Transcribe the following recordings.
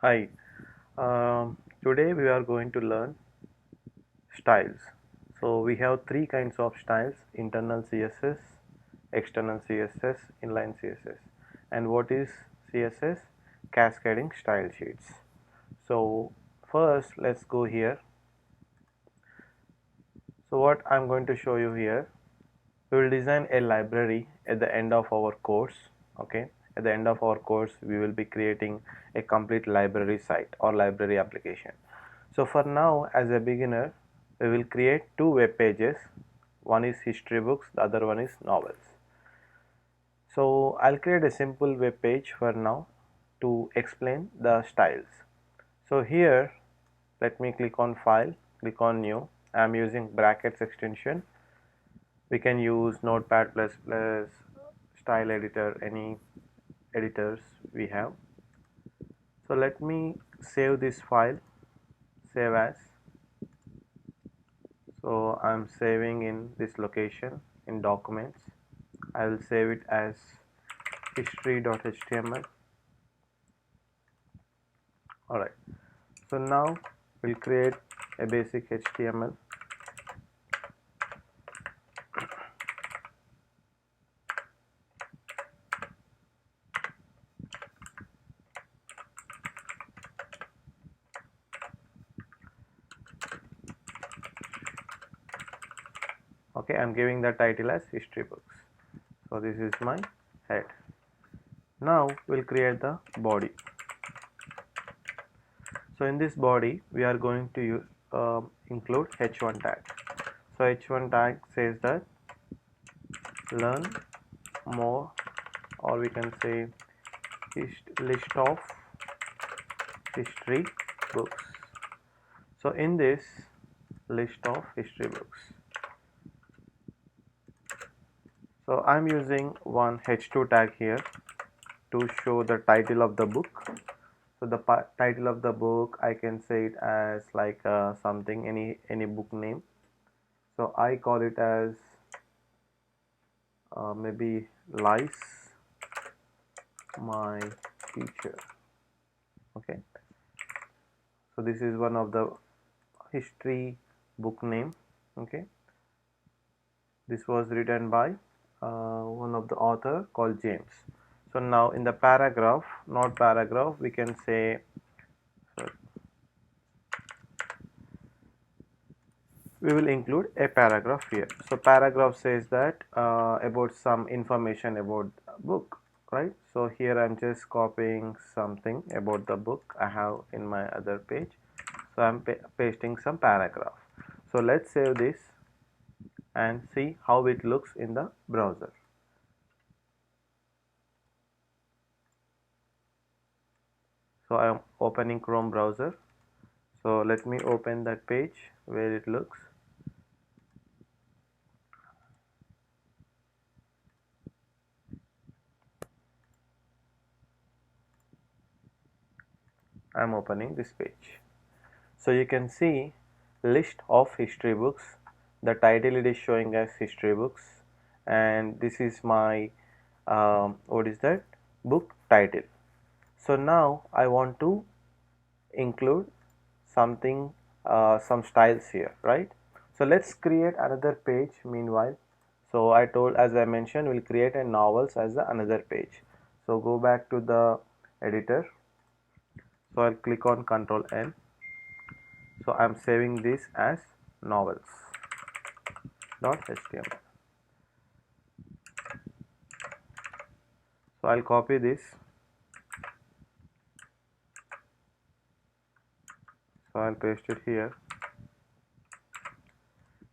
Hi, today we are going to learn styles. So we have three kinds of styles: internal CSS, external CSS, inline CSS. And what is CSS? Cascading style sheets. So first let's go here. So what I'm going to show you here, we will design a library at the end of our course. Okay, at the end of our course we will be creating a complete library site or library application. So for now, as a beginner, we will create two web pages. One is history books, the other one is novels. So I'll create a simple web page for now to explain the styles. So here, let me click on file, click on new. I'm using brackets extension. We can use notepad++, style editor, any editors we have. So let me save this file, save as. So I'm saving in this location in documents. I will save it as history.html. Alright, so now we'll create a basic HTML. Okay, I'm giving the title as history books. So this is my head. Now we'll create the body. So in this body we are going to use, include h1 tag. So h1 tag says that learn more, or we can say list of history books. So in this list of history books, so I'm using one h2 tag here to show the title of the book. So the title of the book, I can say it as like something, any book name. So I call it as maybe Lies My Teacher. Okay, so this is one of the history book name. Okay, this was written by one of the author called James. So now in the paragraph, not paragraph, we can say, sorry, we will include a paragraph here. So paragraph says that about some information about the book, right? So here I'm just copying something about the book I have in my other page. So I'm pasting some paragraph. So let's save this and see how it looks in the browser. So I am opening Chrome browser. So let me open that page where it looks. I am opening this page. So you can see list of history books. The title it is showing as history books, and this is my what is that book title. So now I want to include something, some styles here, right? So let's create another page meanwhile. So I told, as I mentioned, we'll create a novels as the another page. So go back to the editor. So I'll click on Control N. So I'm saving this as novels.html. So I'll copy this. So I'll paste it here.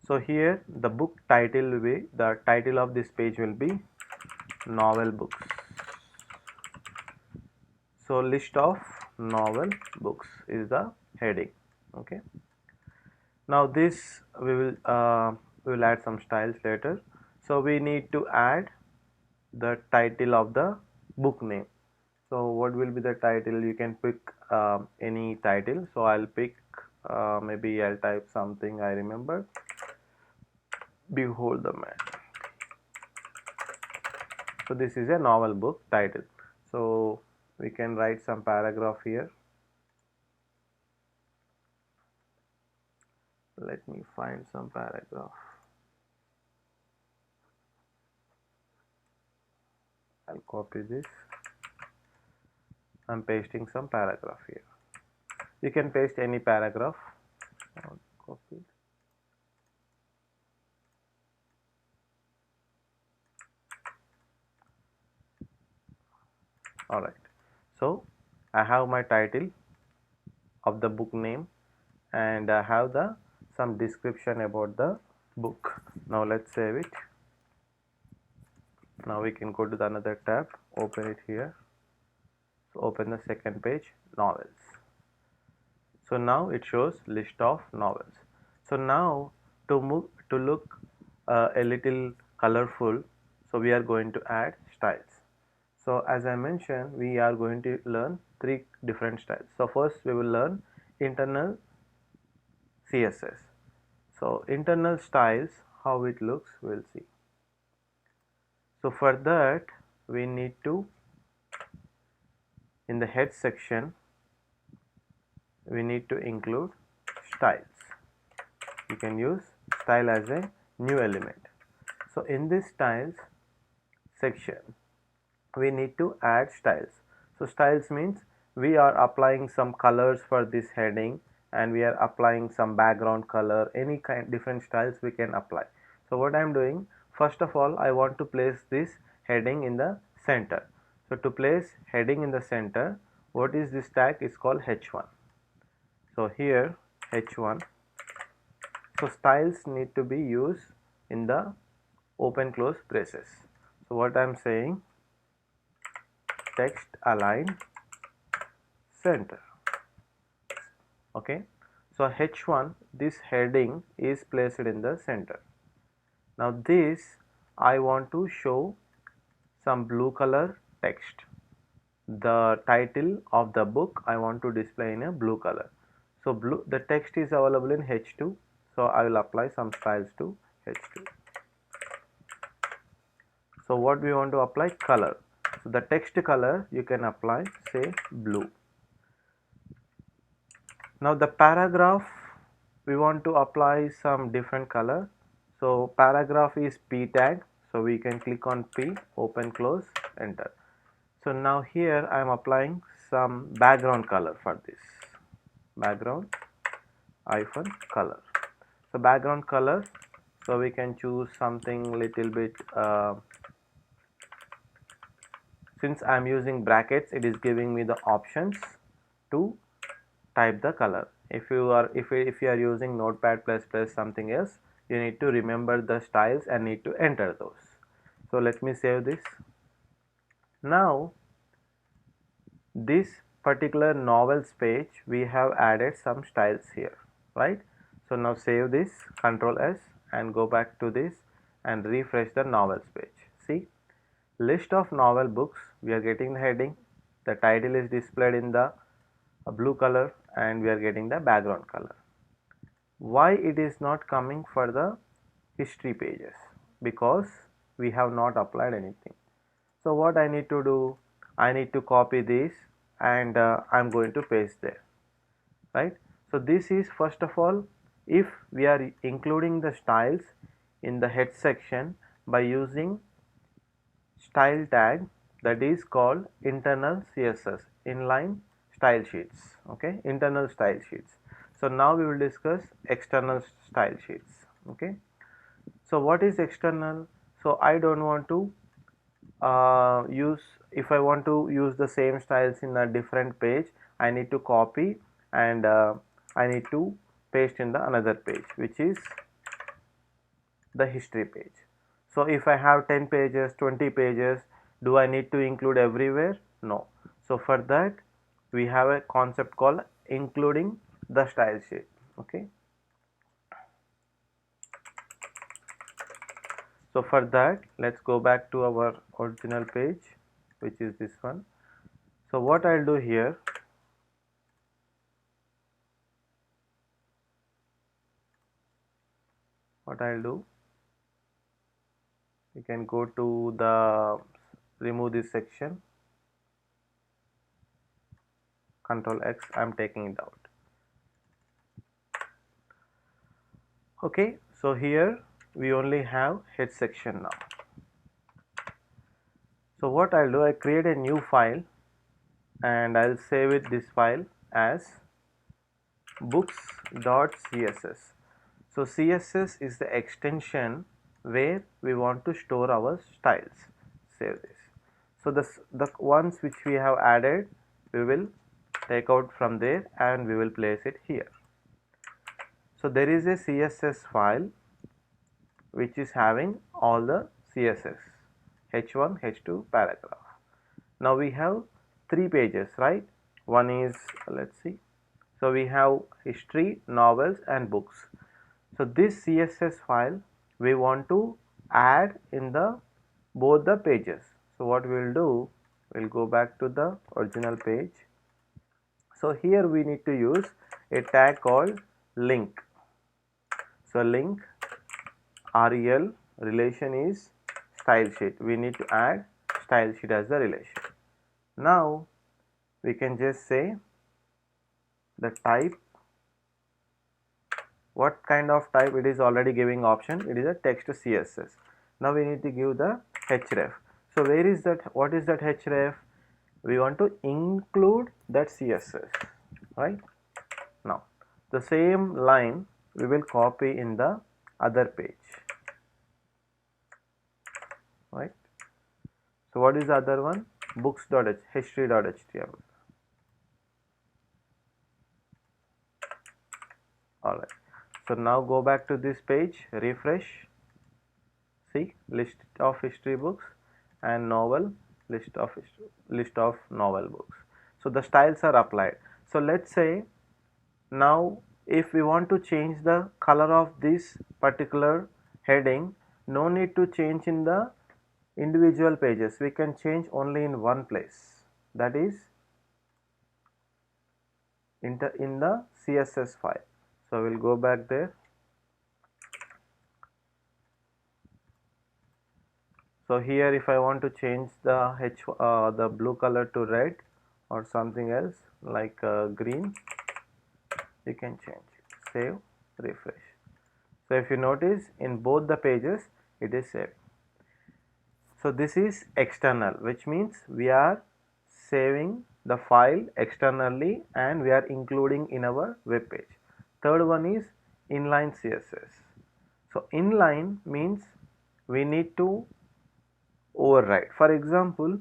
So here the book title will be, the title of this page will be novel books. So list of novel books is the heading. Okay. Now this we will add some styles later. So we need to add the title of the book name. So what will be the title? You can pick any title. So I'll pick maybe I'll type something I remember. Behold the Man. So this is a novel book title. So we can write some paragraph here. Let me find some paragraph. I'll copy this. I'm pasting some paragraph here. You can paste any paragraph. I'll copy. Alright. So I have my title of the book name, and I have the some description about the book. Now let's save it. Now we can go to the another tab, open it here. So open the second page, novels. So now it shows list of novels. So now to move to look a little colorful, so we are going to add styles. So as I mentioned, we are going to learn three different styles. So first we will learn internal CSS. So internal styles, how it looks, we'll see. So for that we need to, in the head section, we need to include styles. You can use style as a new element. So in this styles section we need to add styles. So styles means we are applying some colors for this heading, and we are applying some background color, any kind different styles we can apply. So what I am doing, first of all I want to place this heading in the center. So to place heading in the center, what is this tag? Is called h1. So here h1. So styles need to be used in the open close braces. So what I am saying, text align center. Okay, so h1, this heading is placed in the center. Now this I want to show some blue color text. The title of the book I want to display in a blue color. So blue, the text is available in h2, so I will apply some styles to h2. So what we want to apply, color. So the text color you can apply, say blue. Now the paragraph, we want to apply some different color. So paragraph is p tag, so we can click on p, open close, enter. So now here I am applying some background color for this, background hyphen color. So background color, so we can choose something little bit, since I am using brackets, it is giving me the options to type the color. If you are using notepad plus plus something else, you need to remember the styles and need to enter those. So let me save this. Now this particular novels page, we have added some styles here, right? So now save this, Control S, and go back to this and refresh the novels page. See, list of novel books, we are getting the heading, the title is displayed in the blue color, and we are getting the background color. Why it is not coming for the history pages? Because we have not applied anything. So what I need to do, I need to copy this, and I'm going to paste there, right? So this is, first of all, if we are including the styles in the head section by using style tag, that is called internal CSS, inline style sheets. Okay, internal style sheets. So now we will discuss external style sheets. Okay, so what is external? So I don't want to use, if I want to use the same styles in a different page, I need to copy, and I need to paste in the another page, which is the history page. So if I have 10 pages, 20 pages, do I need to include everywhere? No. So for that we have a concept called including the style sheet. Okay, so for that, let's go back to our original page, which is this one. So what I'll do here, you can go to the remove this section, Control X, I'm taking it out. Okay, so here we only have head section now. So what I'll do, I create a new file and I'll save it this file as books.css. So CSS is the extension where we want to store our styles. Save this. So the ones which we have added, we will take out from there and we will place it here. So there is a CSS file which is having all the CSS, H1, H2 paragraph. Now we have 3 pages, right? One is, let's see, so we have history, novels and books. So this CSS file we want to add in the both the pages. So what we will do, we'll go back to the original page. So here we need to use a tag called link. So link rel relation is style sheet. We need to add style sheet as the relation. Now we can just say the type, what kind of type, it is already giving option, it is a text CSS. Now we need to give the href. So where is that, what is that href? We want to include that CSS, right? Now the same line we will copy in the other page, right? So what is the other one? Books.history.html. Alright, so now go back to this page, refresh, see list of history books and novel, list of novel books. So the styles are applied. So let's say now if we want to change the color of this particular heading, no need to change in the individual pages, we can change only in one place, that is in the CSS file. So we'll go back there. So here if I want to change the blue color to red or something else like green, you can change it. Save, refresh. So if you notice in both the pages it is saved. So this is external, which means we are saving the file externally and we are including in our web page. Third one is inline CSS. So inline means we need to override. For example,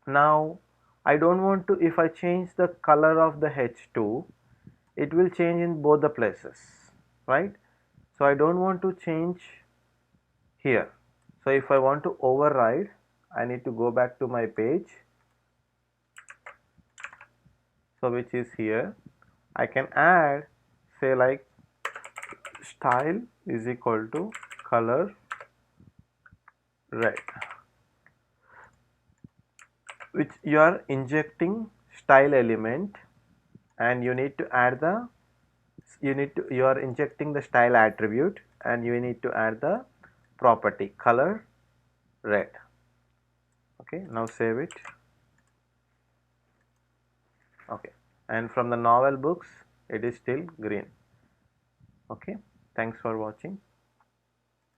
now I don't want to, if I change the color of the H2, it will change in both the places, right? So I don't want to change here. So if I want to override, I need to go back to my page, so which is here. I can add, say like style is equal to color red, which you are injecting style element and you need to add the, you are injecting the style attribute and you need to add the property color red. Okay, now save it. Okay, and from the novel books it is still green. Okay, thanks for watching.